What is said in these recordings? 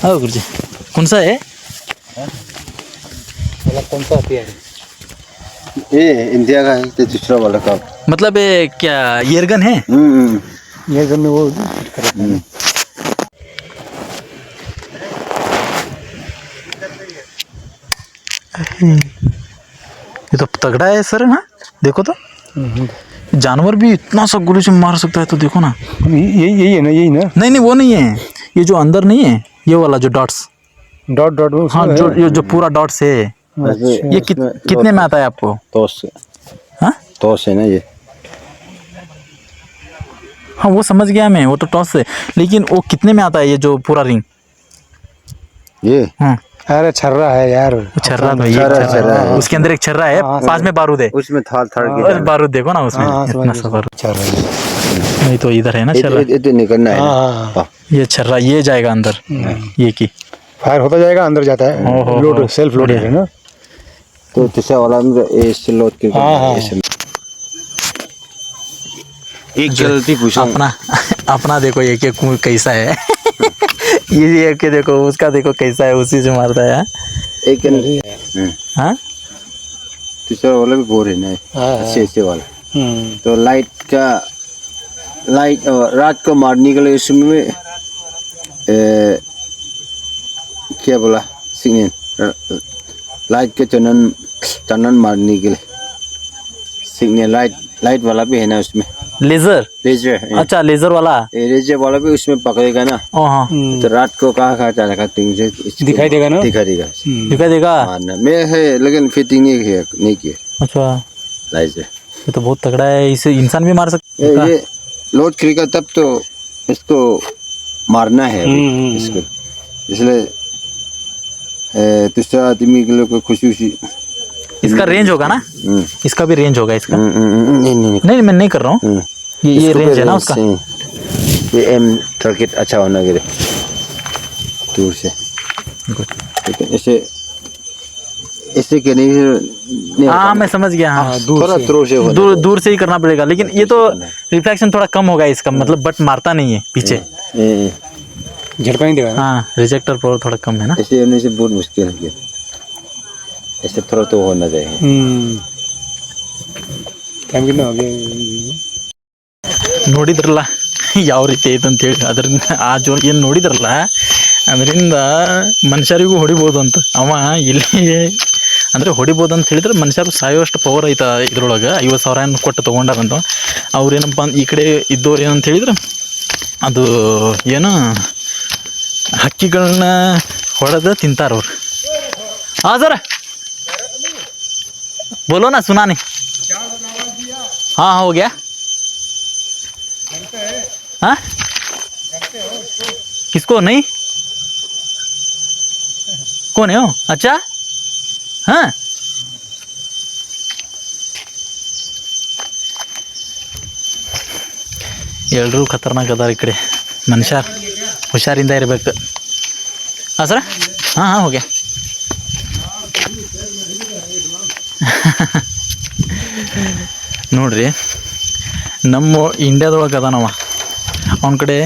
हाँ गुरुजी, कौन सा है? कौन सा है? ये इंडिया का है, तो दूसरा वाला का मतलब ये क्या एयरगन है? एयरगन में वो ये तो तगड़ा है सर। हाँ देखो तो, जानवर भी इतना सा गोली से मार सकता है, तो देखो ना। यही है ना, यही ना? नहीं नहीं, वो नहीं है, ये जो अंदर नहीं है, ये वाला जो डॉट्स, डॉट डॉट वो हाँ जो ये जो पूरा डॉट्स है। ये कितने में आता है आपको? टॉस से। हाँ टॉस है ना ये? हाँ वो समझ गया मैं, वो तो टॉस है, लेकिन वो कितने में आता है ये जो पूरा रिंग? ये हाँ अरे छर्रा है यार, छर्रा तो ये छर्रा है। उसके अंदर एक छर्रा है, पास में बारूद है, उसमें थाल थाल और बारूद देखो ना उसमें, इतना सा बारूद। छर्रा नहीं तो इधर है ना छर्रा, ये निकलना है ना। ये छर्रा ये जाएगा अंदर, ये की फायर होता जाएगा, अंदर जाता है, लोड सेल्फ लोडेड है ना। तो तीसरा वाला में ऐसे लोड के ऐसे एक गलती पूछो अपना देखो ये के कैसा है ये के देखो, उसका देखो कैसा है, उसी से मारता है। एक हाँ तीसरा वाला भी बोर है ना, ऐसे वाला। तो लाइट रात को मारने के लिए इसमें क्या बोला, सिग्नल लाइट के चनन मारने के लिए सिग्नल लाइट वाला भी है ना उसमें। लेजर अच्छा, लेजर वाला भी उसमें पकड़ेगा ना। हाँ तो रात को कहाँ जाएगा, दिखाई देगा ना, दिखाई देगा मारना में है, लेकिन फिटिंग नहीं किया। अच्छा लाइट ये तो बहुत तगड़ा है, इसे इंसान भी मार सकता है। ये लोड करेगा तब तो इसको मारना है इसको, इसलिए दूसरा आदमी के लिए खुशी इसका रेंज होगा ना, इसका भी रेंज होगा इसका। नहीं मैं नहीं कर रहा हूँ, ये रेंज है ना उसका। ये एम टारगेट अच्छा होना के दूर से, लेकिन ऐसे के नहीं। हाँ मैं समझ गया, हाँ दूर से ही करना पड़ेगा, लेकिन ये तो रिफ्लेक्शन थोड़ा कम होगा इसका, मतलब बट मारता नहीं है पीछे, झटका नहीं देगा। हाँ रिजेक्टर पावर थोड़ा कम है ना, ऐसे होने से बहुत मुश्किल है, ऐसे थोड़ा तो होना चाहिए। टाइम कितना हो गया? ನೋಡಿದ್ರಲ್ಲ ಯಾವ ರೀತಿ ಐತೆ ಅಂತೇಳಿ, ಅದರಿಂದ ಆ ಏನು ನೋಡಿದ್ರಲ್ಲ ಅದರಿಂದ ಮನುಷ್ಯರಿಗೂ ಹೊಡಿಬೋದು ಅಂತ ಅವ ಇಲ್ಲಿ, ಅಂದರೆ ಹೊಡಿಬೋದು ಅಂತ ಹೇಳಿದ್ರೆ ಮನುಷ್ಯರು ಸಾಯೋಷ್ಟು ಪವರ್ ಐತೆ ಇದ್ರೊಳಗೆ. 50,000 ಕೊಟ್ಟು ತೊಗೊಂಡಾರಂತ ಅವ್ರು. ಏನಪ್ಪ ಈ ಕಡೆ ಇದ್ದವ್ರು ಏನಂತ ಹೇಳಿದ್ರೆ, ಅದು ಏನು ಹಕ್ಕಿಗಳನ್ನ ಹೊಡೆದು ತಿಂತಾರವ್ರು. हाँ सर बोलो ना, सुना नहीं। हाँ हो गया। हाँ किसको? नहीं कौन है वो? अच्छा हाँ ಎಲ್ಲರೂ ಖತರ್ನಾಕ್ ಅದಾರ ಈ ಕಡೆ, ಮನುಷ್ಯ ಹುಷಾರಿಂದ ಇರಬೇಕು. ಹಾಂ ಸರ, ಹಾಂ ಹಾಂ ಹೋಗ್ಯಾ. ನೋಡ್ರಿ ನಮ್ಮ ಇಂಡಿಯಾದೊಳಗೆ ಅದಾನವ, ಅವನ ಕಡೆ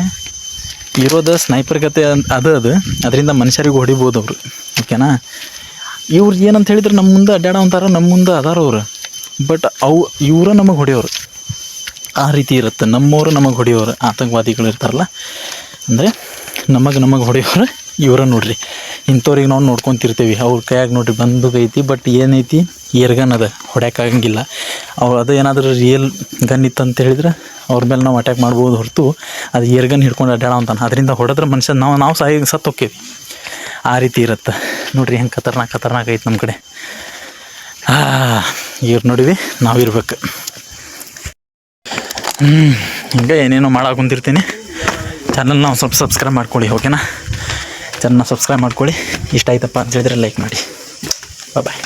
ಇರೋದು ಸ್ನೈಪರ್ ಗತೆ ಅದು ಅದರಿಂದ ಮನುಷ್ಯರಿಗೆ ಹೊಡಿಬೋದು ಅವರು, ಓಕೆನಾ. ಇವ್ರು ಏನಂತ ಹೇಳಿದ್ರೆ ನಮ್ಮ ಮುಂದೆ ಅಡ್ಡಾಡೋ ಅಂತಾರ, ನಮ್ಮ ಮುಂದೆ ಅದಾರ ಅವರು, ಬಟ್ ಇವರು ನಮಗೆ ಹೊಡೆಯೋರು. ಆ ರೀತಿ ಇರುತ್ತೆ, ನಮ್ಮವರು ನಮಗೆ ಹೊಡೆಯೋರು, ಆತಂಕವಾದಿಗಳು ಇರ್ತಾರಲ್ಲ, ಅಂದರೆ ನಮಗೆ ಹೊಡೆಯೋರು ಇವರ. ನೋಡ್ರಿ ಇಂಥವ್ರಿಗೆ ನಾವು ನೋಡ್ಕೊತಿರ್ತೀವಿ, ಅವ್ರ ಕೈಯಾಗ ನೋಡ್ರಿ ಬಂದೂಕ್ ಐತಿ, ಬಟ್ ಏನೈತಿ ಏರ್ಗನ್ ಅದ, ಹೊಡ್ಯೋಕ್ಕಾಗಂಗಿಲ್ಲ. ಅವ್ರು ಅದು ಏನಾದರೂ ರಿಯಲ್ ಗನ್ ಇತ್ತು ಅಂತ ಹೇಳಿದ್ರೆ ಅವ್ರ ಮೇಲೆ ನಾವು ಅಟ್ಯಾಕ್ ಮಾಡ್ಬೋದು ಹೊರತು, ಅದು ಏರ್ಗನ್ ಹಿಡ್ಕೊಂಡು ಅಡ್ಡಾಡೋ ಅಂತಾನೆ, ಅದರಿಂದ ಹೊಡೆದ್ರೆ ಮನುಷ್ಯ ನಾವು ಸತ್ತು ಹೋಕ್ಕೇವಿ. ಆ ರೀತಿ ಇರುತ್ತೆ ನೋಡ್ರಿ, ಹೆಂಗೆ ಖತರ್ನಾಕ್ ಐತೆ ನಮ್ಮ ಕಡೆ. ಇವ್ರು ನೋಡಿವಿ ನಾವು ಇರ್ಬೇಕು. ಹಿಂಗೆ ಏನೇನೋ ಮಾಡಕ್ಕೆ ಕುಂತಿರ್ತೀನಿ. ಚಾನಲ್ನ ಒಂದು ಸ್ವಲ್ಪ ಸಬ್ಸ್ಕ್ರೈಬ್ ಮಾಡ್ಕೊಳ್ಳಿ, ಓಕೆನಾ. ಚಾನಲ್ನ ಸಬ್ಸ್ಕ್ರೈಬ್ ಮಾಡ್ಕೊಳ್ಳಿ. ಇಷ್ಟ ಆಯ್ತಪ್ಪ ಅಂತ ಹೇಳಿದ್ರೆ ಲೈಕ್ ಮಾಡಿ. ಬಾಯ್.